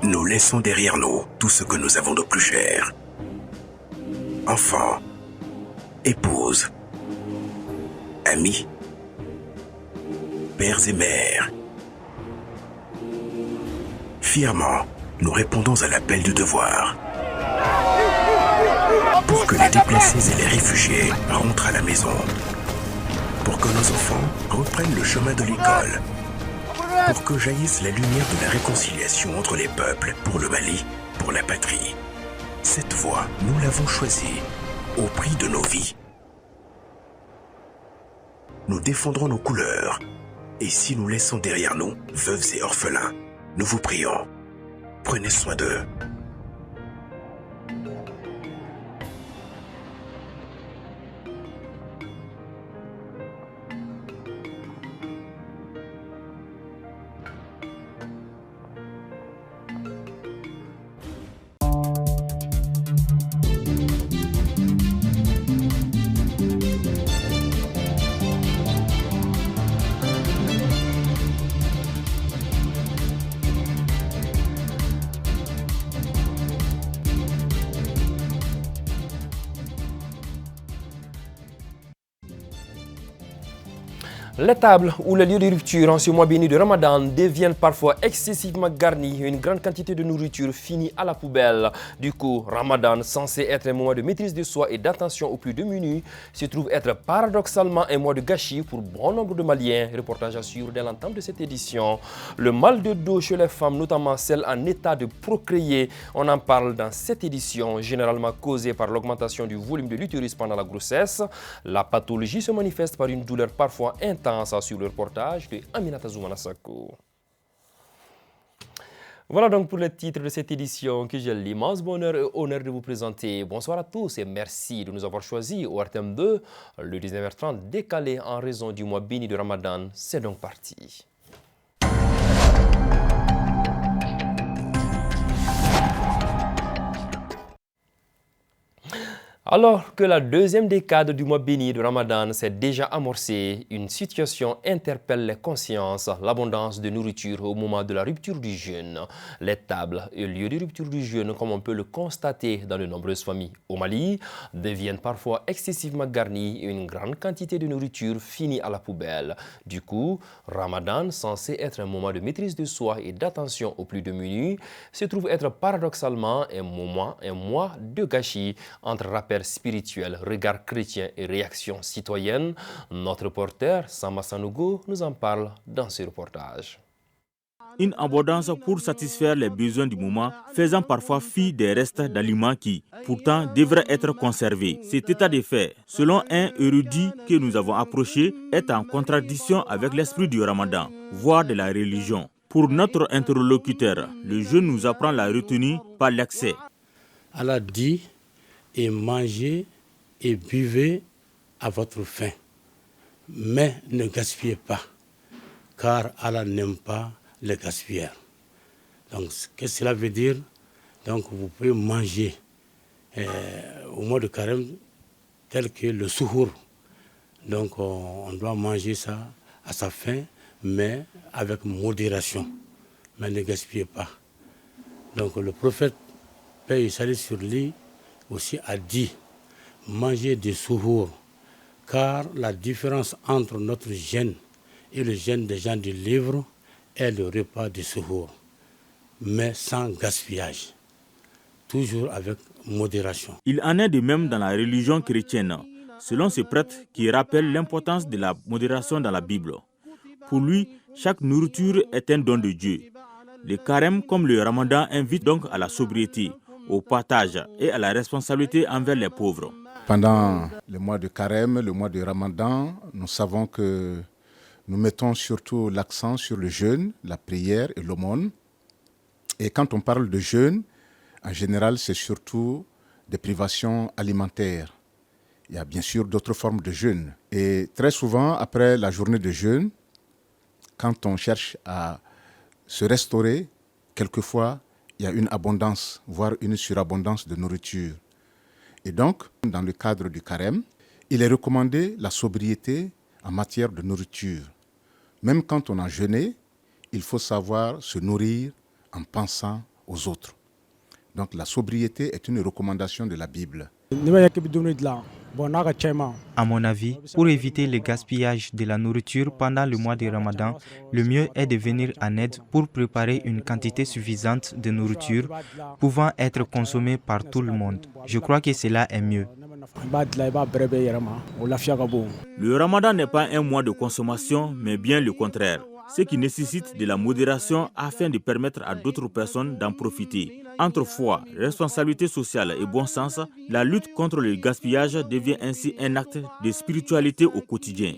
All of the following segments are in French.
Nous laissons derrière nous tout ce que nous avons de plus cher. Enfants, épouses, amis, pères et mères. Fièrement, nous répondons à l'appel du devoir. Pour que les déplacés et les réfugiés rentrent à la maison. Pour que nos enfants reprennent le chemin de l'école. Pour que jaillisse la lumière de la réconciliation entre les peuples, pour le Mali, pour la patrie. Cette voie, nous l'avons choisie, au prix de nos vies. Nous défendrons nos couleurs. Et si nous laissons derrière nous veuves et orphelins, nous vous prions, prenez soin d'eux. Les tables ou les lieux de rupture en ce mois béni de Ramadan deviennent parfois excessivement garnis. Une grande quantité de nourriture finit à la poubelle. Du coup, Ramadan, censé être un moment de maîtrise de soi et d'attention aux plus démunis, se trouve être paradoxalement un mois de gâchis pour bon nombre de Maliens. Reportage assure dès l'entame de cette édition. Le mal de dos chez les femmes, notamment celles en état de procréer, on en parle dans cette édition, généralement causée par l'augmentation du volume de l'utérus pendant la grossesse. La pathologie se manifeste par une douleur parfois intense. Sur le reportage de Aminata Zoumanasako. Voilà donc pour le titre de cette édition que j'ai l'immense bonheur et honneur de vous présenter. Bonsoir à tous et merci de nous avoir choisis au RTM 2, le 19h30 décalé en raison du mois béni de Ramadan. C'est donc parti. Alors que la deuxième décade du mois béni de Ramadan s'est déjà amorcée, une situation interpelle les consciences, l'abondance de nourriture au moment de la rupture du jeûne. Les tables et lieux de rupture du jeûne, comme on peut le constater dans de nombreuses familles au Mali, deviennent parfois excessivement garnis et une grande quantité de nourriture finit à la poubelle. Du coup, Ramadan, censé être un moment de maîtrise de soi et d'attention aux plus démunis, se trouve être paradoxalement un mois de gâchis entre rappels spirituel, regard chrétien et réaction citoyenne. Notre reporter, Samba Sanogo, nous en parle dans ce reportage. Une abondance pour satisfaire les besoins du moment, faisant parfois fi des restes d'aliments qui, pourtant, devraient être conservés. Cet état de fait, selon un érudit que nous avons approché, est en contradiction avec l'esprit du Ramadan, voire de la religion. Pour notre interlocuteur, le jeûne nous apprend la retenue par l'excès. Allah dit et mangez et buvez à votre faim. Mais ne gaspillez pas, car Allah n'aime pas les gaspilleurs. Donc, qu'est-ce que cela veut dire? Donc, vous pouvez manger au mois de carême tel que le souhour. Donc, on doit manger ça à sa faim, mais avec modération. Mais ne gaspillez pas. Donc, le prophète, paix et salut sur lui, aussi a dit, manger des souhours, car la différence entre notre jeûne et le jeûne des gens du livre est le repas du souhour, mais sans gaspillage, toujours avec modération. Il en est de même dans la religion chrétienne, selon ce prêtre qui rappelle l'importance de la modération dans la Bible. Pour lui, chaque nourriture est un don de Dieu. Le carême comme le ramadan invitent donc à la sobriété, au partage et à la responsabilité envers les pauvres. Pendant le mois de carême, le mois de ramadan, nous savons que nous mettons surtout l'accent sur le jeûne, la prière et l'aumône. Et quand on parle de jeûne, en général, c'est surtout des privations alimentaires. Il y a bien sûr d'autres formes de jeûne. Et très souvent, après la journée de jeûne, quand on cherche à se restaurer, quelquefois, il y a une abondance, voire une surabondance de nourriture. Et donc, dans le cadre du carême, Il est recommandé la sobriété en matière de nourriture. Même quand on a jeûné, il faut savoir se nourrir en pensant aux autres. Donc la sobriété est une recommandation de la Bible. À mon avis, pour éviter le gaspillage de la nourriture pendant le mois de Ramadan, le mieux est de venir en aide pour préparer une quantité suffisante de nourriture pouvant être consommée par tout le monde. Je crois que cela est mieux. Le Ramadan n'est pas un mois de consommation, mais bien le contraire. Ce qui nécessite de la modération afin de permettre à d'autres personnes d'en profiter. Entre foi, responsabilité sociale et bon sens, la lutte contre le gaspillage devient ainsi un acte de spiritualité au quotidien.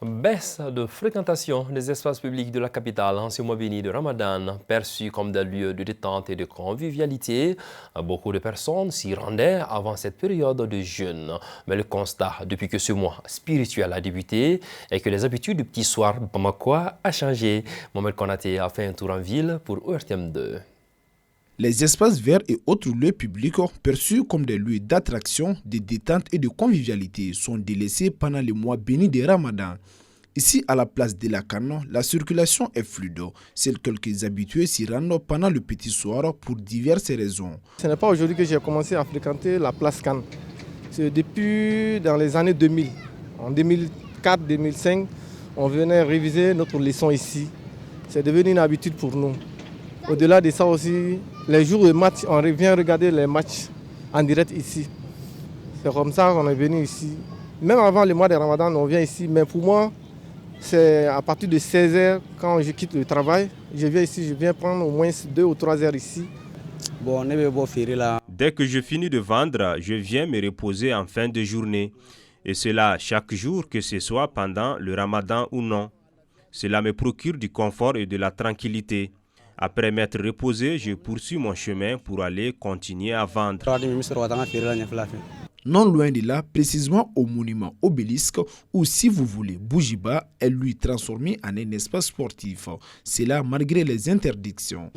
Baisse de fréquentation des espaces publics de la capitale en ce mois béni de Ramadan, perçus comme des lieux de détente et de convivialité. Beaucoup de personnes s'y rendaient avant cette période de jeûne. Mais le constat, depuis que ce mois spirituel a débuté, est que les habitudes du petit soir bamakois a changé. Mohamed Konaté a fait un tour en ville pour ORTM2. Les espaces verts et autres lieux publics perçus comme des lieux d'attraction, de détente et de convivialité sont délaissés pendant le mois béni de Ramadan. Ici, à la place de la Canne, la circulation est fluide. Seuls quelques habitués s'y rendent pendant le petit soir pour diverses raisons. Ce n'est pas aujourd'hui que j'ai commencé à fréquenter la place Canne. C'est depuis dans les années 2000. En 2004-2005, on venait réviser notre leçon ici. C'est devenu une habitude pour nous. Au-delà de ça aussi, les jours de match, on vient regarder les matchs en direct ici. C'est comme ça qu'on est venu ici. Même avant le mois de Ramadan, on vient ici. Mais pour moi, c'est à partir de 16h, quand je quitte le travail, je viens ici, je viens prendre au moins 2 ou 3 heures ici. Dès que je finis de vendre, je viens me reposer en fin de journée. Et cela chaque jour, que ce soit pendant le Ramadan ou non. Cela me procure du confort et de la tranquillité. Après m'être reposé, je poursuis mon chemin pour aller continuer à vendre. Non loin de là, précisément au monument Obélisque, où si vous voulez, Boujiba est lui transformé en un espace sportif. C'est là malgré les interdictions.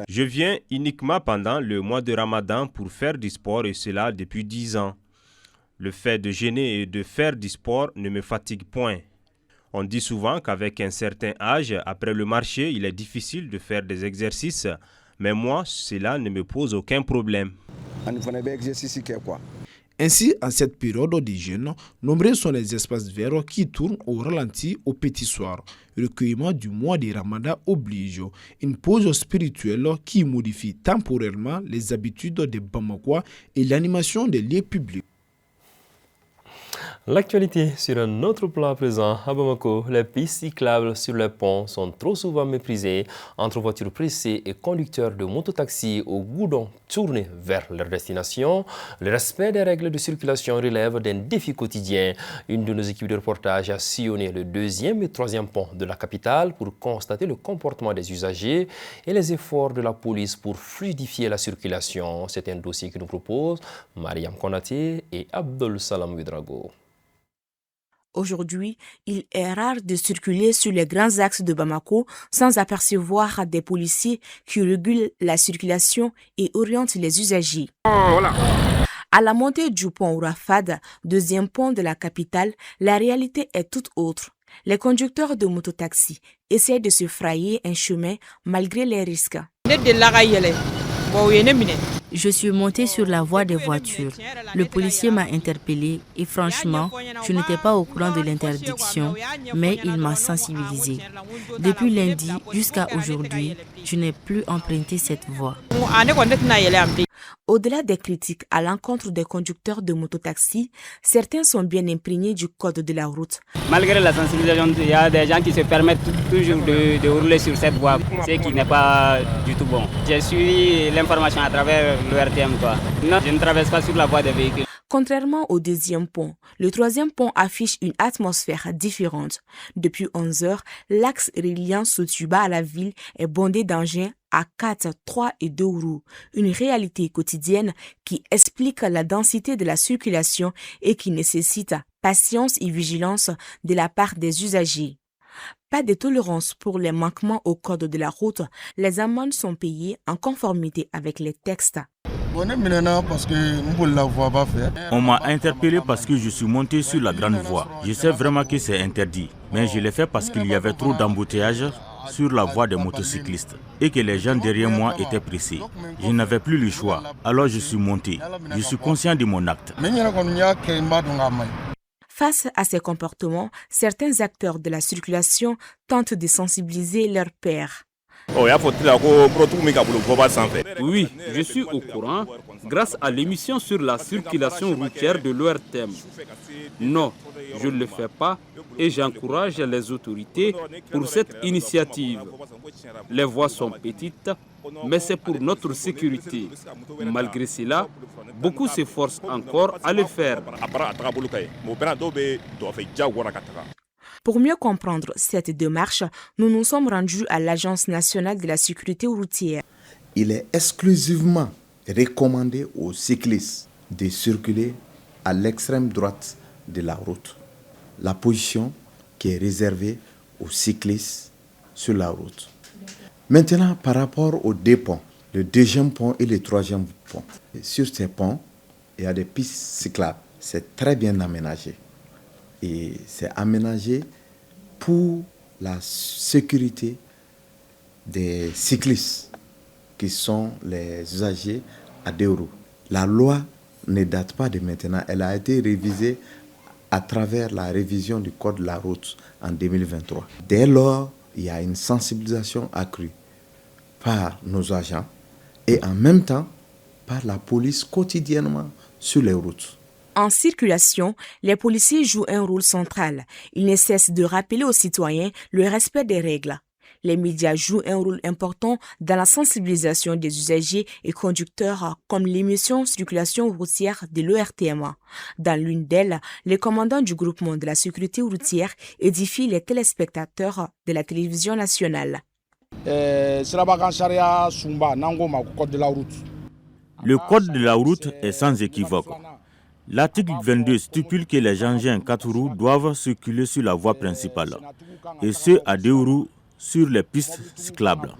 Je viens uniquement pendant le mois de Ramadan pour faire du sport et cela depuis 10 ans. Le fait de jeûner et de faire du sport ne me fatigue point. On dit souvent qu'avec un certain âge, après le marché, il est difficile de faire des exercices, mais moi, cela ne me pose aucun problème. Ainsi, en cette période de jeûne, nombreux sont les espaces verts qui tournent au ralenti au petit soir. Le recueillement du mois de Ramadan oblige une pause spirituelle qui modifie temporairement les habitudes des Bamakois et l'animation des lieux publics. L'actualité sur un autre plan présent à Bamako, les pistes cyclables sur les ponts sont trop souvent méprisées entre voitures pressées et conducteurs de mototaxis au goudron tournés vers leur destination. Le respect des règles de circulation relève d'un défi quotidien. Une de nos équipes de reportage a sillonné le 2e et 3e pont de la capitale pour constater le comportement des usagers et les efforts de la police pour fluidifier la circulation. C'est un dossier que nous proposent Mariam Konaté et Abdul Salam Ouedraogo. Aujourd'hui, il est rare de circuler sur les grands axes de Bamako sans apercevoir des policiers qui régulent la circulation et orientent les usagers. À la montée du pont Ourafad, 2e pont de la capitale, la réalité est toute autre. Les conducteurs de mototaxis essaient de se frayer un chemin malgré les risques. Je suis montée sur la voie des voitures. Le policier m'a interpellée et franchement, je n'étais pas au courant de l'interdiction, mais il m'a sensibilisée. Depuis lundi jusqu'à aujourd'hui, je n'ai plus emprunté cette voie. Au-delà des critiques à l'encontre des conducteurs de mototaxis, certains sont bien imprégnés du code de la route. Malgré la sensibilisation, il y a des gens qui se permettent toujours de rouler sur cette voie, ce qui n'est pas du tout bon. J'ai suivi l'information à travers le RTM. Non, je ne traverse pas sur la voie des véhicules. Contrairement au 2e pont, le 3e pont affiche une atmosphère différente. Depuis 11 heures, l'axe reliant Sotuba à la ville est bondé d'engins à 4, 3 et 2 roues. Une réalité quotidienne qui explique la densité de la circulation et qui nécessite patience et vigilance de la part des usagers. Pas de tolérance pour les manquements au code de la route. Les amendes sont payées en conformité avec les textes. On m'a interpellé parce que je suis monté sur la grande voie. Je sais vraiment que c'est interdit, mais je l'ai fait parce qu'il y avait trop d'embouteillages sur la voie des motocyclistes et que les gens derrière moi étaient pressés. Je n'avais plus le choix, alors je suis monté. Je suis conscient de mon acte. Face à ces comportements, certains acteurs de la circulation tentent de sensibiliser leurs pairs. Oui, je suis au courant grâce à l'émission sur la circulation routière de l'ORTM. Non, je ne le fais pas et j'encourage les autorités pour cette initiative. Les voies sont petites, mais c'est pour notre sécurité. Malgré cela, beaucoup s'efforcent encore à le faire. Pour mieux comprendre cette démarche, nous nous sommes rendus à l'Agence nationale de la sécurité routière. Il est exclusivement recommandé aux cyclistes de circuler à l'extrême droite de la route. La position qui est réservée aux cyclistes sur la route. Maintenant, par rapport aux deux ponts, le deuxième pont et le troisième pont. Sur ces ponts, il y a des pistes cyclables. C'est très bien aménagé. Et c'est aménagé pour la sécurité des cyclistes qui sont les usagers à 2 roues. La loi ne date pas de maintenant. Elle a été révisée à travers la révision du Code de la route en 2023. Dès lors, il y a une sensibilisation accrue par nos agents et en même temps par la police quotidiennement sur les routes. En circulation, les policiers jouent un rôle central. Ils ne cessent de rappeler aux citoyens le respect des règles. Les médias jouent un rôle important dans la sensibilisation des usagers et conducteurs comme l'émission Circulation routière de l'ORTM. Dans l'une d'elles, les commandants du groupement de la sécurité routière édifient les téléspectateurs de la télévision nationale. Le code de la route est sans équivoque. L'article 22 stipule que les engins 4 roues doivent circuler sur la voie principale, et ceux à 2 roues sur les pistes cyclables.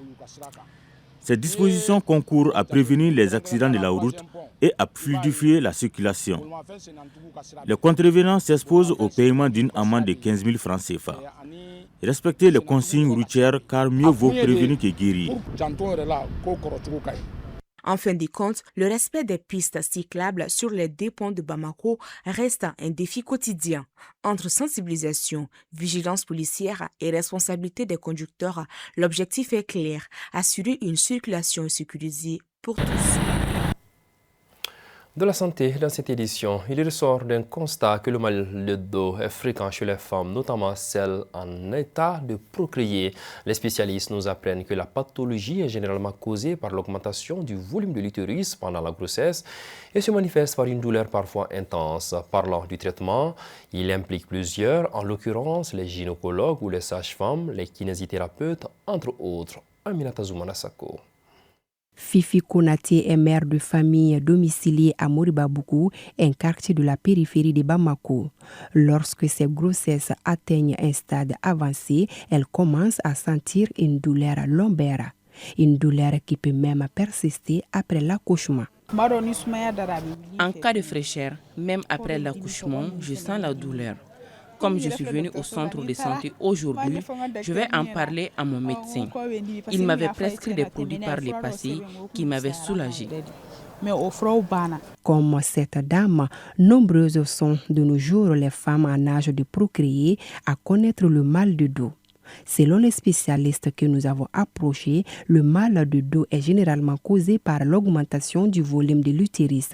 Ces dispositions concourent à prévenir les accidents de la route et à fluidifier la circulation. Les contrevenants s'exposent au paiement d'une amende de 15 000 francs CFA. Respectez les consignes routières car mieux vaut prévenir que guérir. En fin de compte, le respect des pistes cyclables sur les 2 ponts de Bamako reste un défi quotidien. Entre sensibilisation, vigilance policière et responsabilité des conducteurs, l'objectif est clair, assurer une circulation sécurisée pour tous. De la santé, dans cette édition, il ressort d'un constat que le mal de dos est fréquent chez les femmes, notamment celles en état de procréer. Les spécialistes nous apprennent que la pathologie est généralement causée par l'augmentation du volume de l'utérus pendant la grossesse et se manifeste par une douleur parfois intense. Parlant du traitement, il implique plusieurs, en l'occurrence les gynécologues ou les sages-femmes, les kinésithérapeutes, entre autres. Aminata Zoumanasako. Fifi Konaté est mère de famille domiciliée à Moribabuku, un quartier de la périphérie de Bamako. Lorsque ses grossesses atteignent un stade avancé, elle commence à sentir une douleur lombaire, une douleur qui peut même persister après l'accouchement. En cas de fraîcheur, même après l'accouchement, je sens la douleur. Comme je suis venue au centre de santé aujourd'hui, je vais en parler à mon médecin. Il m'avait prescrit des produits par le passé qui m'avaient soulagée. Comme cette dame, nombreuses sont de nos jours les femmes en âge de procréer à connaître le mal de dos. Selon les spécialistes que nous avons approchés, le mal de dos est généralement causé par l'augmentation du volume de l'utérus.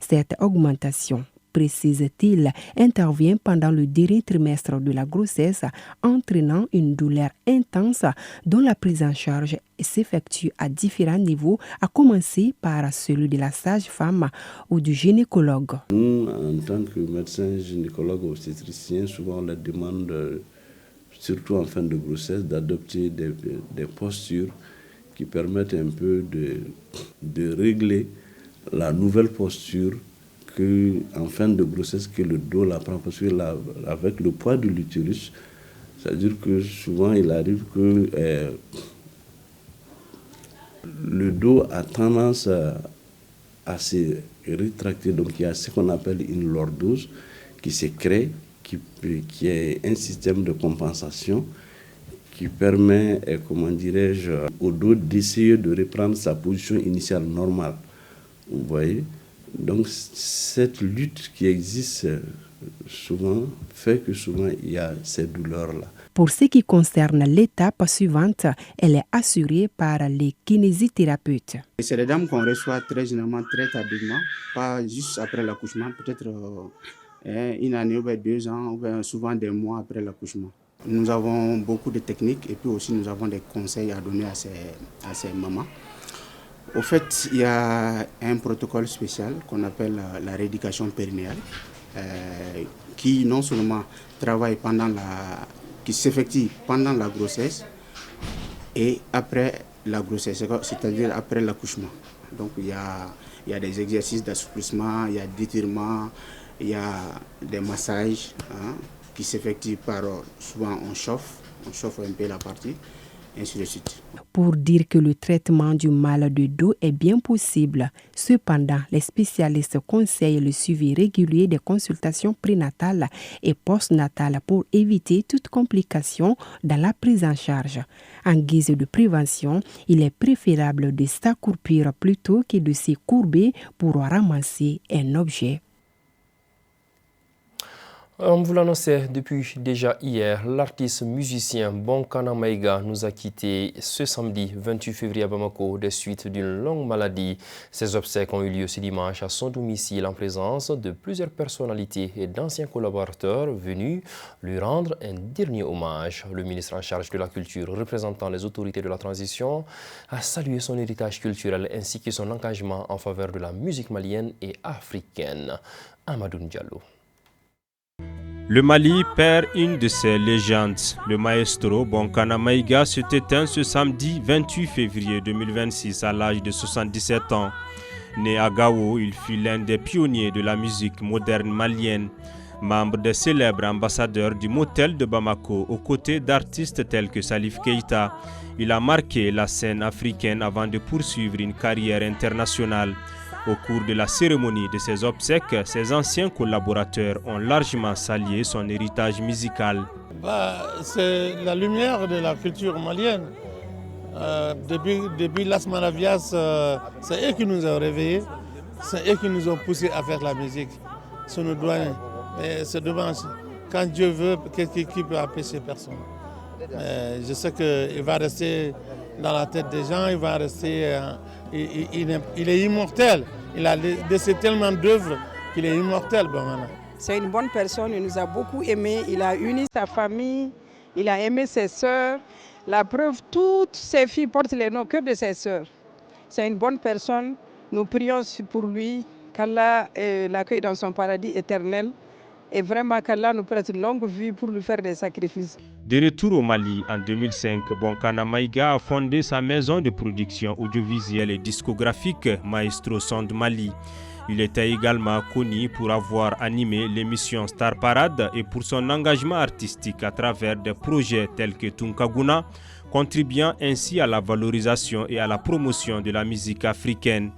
Cette augmentation, précise-t-il, intervient pendant le dernier trimestre de la grossesse, entraînant une douleur intense dont la prise en charge s'effectue à différents niveaux, à commencer par celui de la sage-femme ou du gynécologue. Nous, en tant que médecins gynécologues obstétriciens, souvent on leur demande, surtout en fin de grossesse, d'adopter des postures qui permettent un peu de régler la nouvelle posture en fin de grossesse que le dos la prend, parce que avec le poids de l'utérus, c'est-à-dire que souvent il arrive que le dos a tendance à se rétracter. Donc il y a ce qu'on appelle une lordose qui se crée, qui est un système de compensation qui permet, comment dirais-je, au dos d'essayer de reprendre sa position initiale normale. Vous voyez? Donc cette lutte qui existe souvent fait que souvent il y a ces douleurs-là. Pour ce qui concerne l'étape suivante, elle est assurée par les kinésithérapeutes. C'est des dames qu'on reçoit très généralement très tardivement, pas juste après l'accouchement, peut-être une année ou 2 ans, ou souvent des mois après l'accouchement. Nous avons beaucoup de techniques et puis aussi nous avons des conseils à donner à ces mamans. Au fait, il y a un protocole spécial qu'on appelle la rééducation périnéale, qui non seulement travaille qui s'effectue pendant la grossesse et après la grossesse, c'est-à-dire après l'accouchement. Donc il y a des exercices d'assouplissement, il y a d'étirement, il y a des massages qui s'effectuent par souvent on chauffe un peu la partie, ainsi de suite. Pour dire que le traitement du mal de dos est bien possible. Cependant, les spécialistes conseillent le suivi régulier des consultations prénatales et postnatales pour éviter toute complication dans la prise en charge. En guise de prévention, il est préférable de s'accroupir plutôt que de se courber pour ramasser un objet. On vous l'annonçait depuis déjà hier, l'artiste musicien Bonkana Maïga nous a quittés ce samedi 28 février à Bamako des suites d'une longue maladie. Ses obsèques ont eu lieu ce dimanche à son domicile en présence de plusieurs personnalités et d'anciens collaborateurs venus lui rendre un dernier hommage. Le ministre en charge de la culture, représentant les autorités de la transition, a salué son héritage culturel ainsi que son engagement en faveur de la musique malienne et africaine. Amadou Diallo. Le Mali perd une de ses légendes. Le maestro Bonkana Maïga s'est éteint ce samedi 28 février 2026 à l'âge de 77 ans. Né à Gao, il fut l'un des pionniers de la musique moderne malienne. Membre des célèbres ambassadeurs du motel de Bamako aux côtés d'artistes tels que Salif Keïta, il a marqué la scène africaine avant de poursuivre une carrière internationale. Au cours de la cérémonie de ses obsèques, ses anciens collaborateurs ont largement salué son héritage musical. C'est la lumière de la culture malienne. Depuis Las Maravillas, c'est eux qui nous ont réveillés, c'est eux qui nous ont poussés à faire la musique. C'est nos doyens. Mais c'est dommage. Quand Dieu veut, qui peut empêcher personne. Je sais qu'il va rester dans la tête des gens, il va rester. Il est immortel. Il a laissé tellement d'œuvres qu'il est immortel. C'est une bonne personne, il nous a beaucoup aimés, il a uni sa famille, il a aimé ses sœurs. La preuve, toutes ses filles portent les noms que de ses sœurs. C'est une bonne personne, nous prions pour lui, qu'Allah l'accueille dans son paradis éternel. Et vraiment qu'Allah nous prête une longue vie pour lui faire des sacrifices. De retour au Mali en 2005, Bonkana Maïga a fondé sa maison de production audiovisuelle et discographique Maestro Sound Mali. Il était également connu pour avoir animé l'émission Star Parade et pour son engagement artistique à travers des projets tels que Tunkaguna, contribuant ainsi à la valorisation et à la promotion de la musique africaine.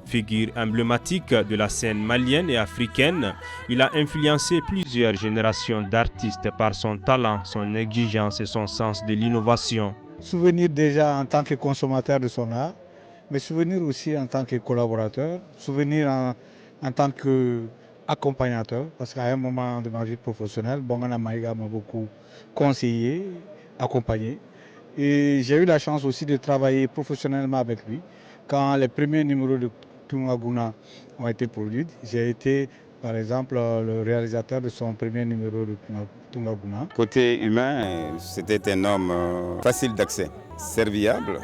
Figure emblématique de la scène malienne et africaine, il a influencé plusieurs générations d'artistes par son talent, son exigence et son sens de l'innovation. Souvenir déjà en tant que consommateur de son art, mais souvenir aussi en tant que collaborateur, souvenir en tant qu'accompagnateur, parce qu'à un moment de ma vie professionnelle, Bonkana Maïga m'a beaucoup conseillé, accompagné. Et j'ai eu la chance aussi de travailler professionnellement avec lui. Quand les premiers numéros de Tunkaguna ont été produits, j'ai été par exemple le réalisateur de son premier numéro de Tunkaguna. Côté humain, c'était un homme facile d'accès, serviable,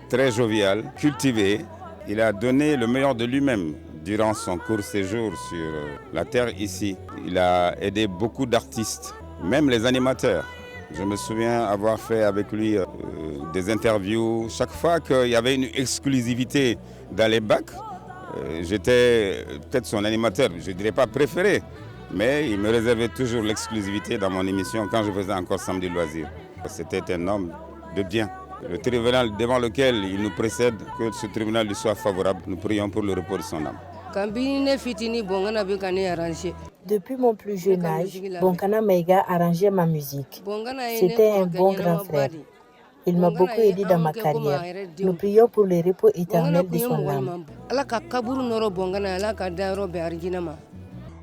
très jovial, cultivé. Il a donné le meilleur de lui-même durant son court séjour sur la terre ici. Il a aidé beaucoup d'artistes, même les animateurs. Je me souviens avoir fait avec lui des interviews. Chaque fois qu'il y avait une exclusivité dans les bacs, j'étais peut-être son animateur, je ne dirais pas préféré, mais il me réservait toujours l'exclusivité dans mon émission quand je faisais encore Samedi Loisirs. C'était un homme de bien, Le tribunal devant lequel il nous précède, que ce tribunal lui soit favorable. Nous prions pour le repos de son âme. Depuis mon plus jeune âge, Bonkana Maïga arrangeait ma musique. C'était un bon grand frère. Il m'a beaucoup aidé dans ma carrière. Nous prions pour le repos éternel de son âme.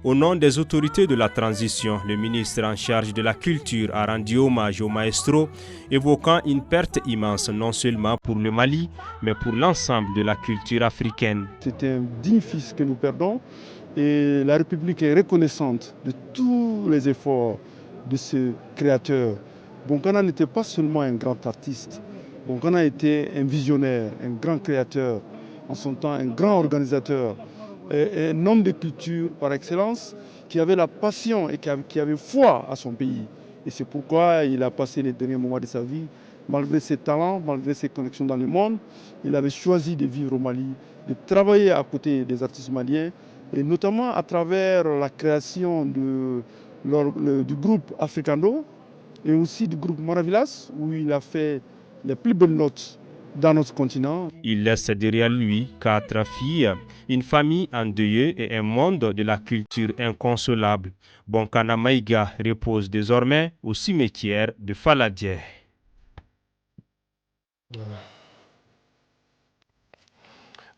Au nom des autorités de la transition, le ministre en charge de la culture a rendu hommage au maestro, évoquant une perte immense non seulement pour le Mali, mais pour l'ensemble de la culture africaine. C'est un digne fils que nous perdons et la République est reconnaissante de tous les efforts de ce créateur. Bonkana n'était pas seulement un grand artiste, Bonkana était un visionnaire, un grand créateur, en son temps un grand organisateur. Un homme de culture par excellence qui avait la passion et qui avait foi à son pays. Et c'est pourquoi il a passé les derniers moments de sa vie, malgré ses talents, malgré ses connexions dans le monde, il avait choisi de vivre au Mali, de travailler à côté des artistes maliens, et notamment à travers la création du groupe Africando et aussi du groupe Maravillas, où il a fait les plus belles notes dans notre continent. Il laisse derrière lui 4 filles, une famille endeuillée et un monde de la culture inconsolable. Bonkana Maïga repose désormais au cimetière de Faladier.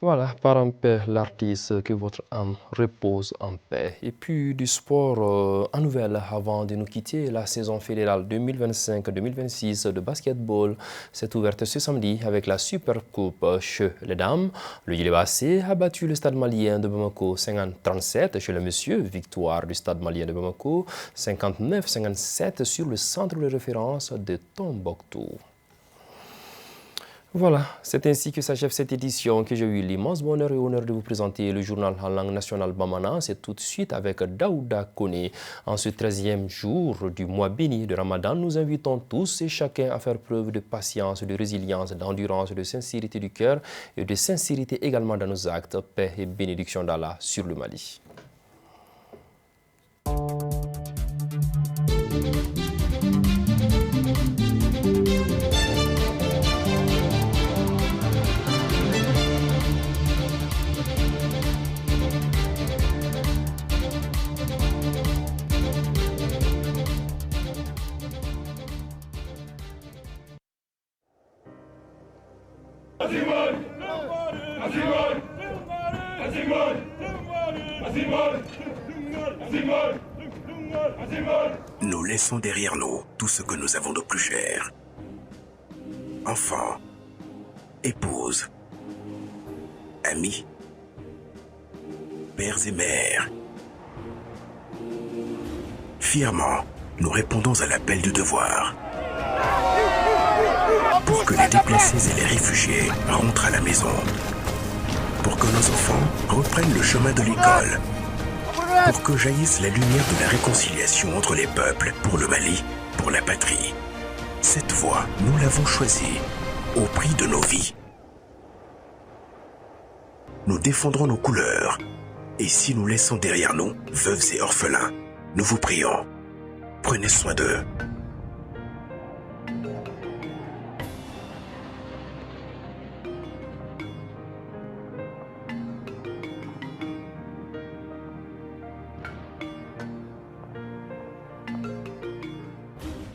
Voilà, par en paix l'artiste, que votre âme repose en paix. Et puis du sport en nouvelle avant de nous quitter, la saison fédérale 2025-2026 de basketball s'est ouverte ce samedi avec la Super Coupe chez les dames. Le Yélébassé a battu le Stade malien de Bamako 50-37 chez les messieurs, victoire du Stade malien de Bamako 59-57 sur le centre de référence de Tombouctou. Voilà, c'est ainsi que s'achève cette édition que j'ai eu l'immense bonheur et honneur de vous présenter le journal en langue nationale Bamana. C'est tout de suite avec Daouda Koné. En ce 13e jour du mois béni de Ramadan, nous invitons tous et chacun à faire preuve de patience, de résilience, d'endurance, de sincérité du cœur et de sincérité également dans nos actes. Paix et bénédiction d'Allah sur le Mali. Nous laissons derrière nous tout ce que nous avons de plus cher. Enfants, épouses, amis, pères et mères. Fièrement, nous répondons à l'appel du devoir. Pour que les déplacés et les réfugiés rentrent à la maison. Pour que nos enfants reprennent le chemin de l'école. Pour que jaillisse la lumière de la réconciliation entre les peuples, pour le Mali, pour la patrie. Cette voie, nous l'avons choisie, au prix de nos vies. Nous défendrons nos couleurs, et si nous laissons derrière nous veuves et orphelins, nous vous prions, prenez soin d'eux.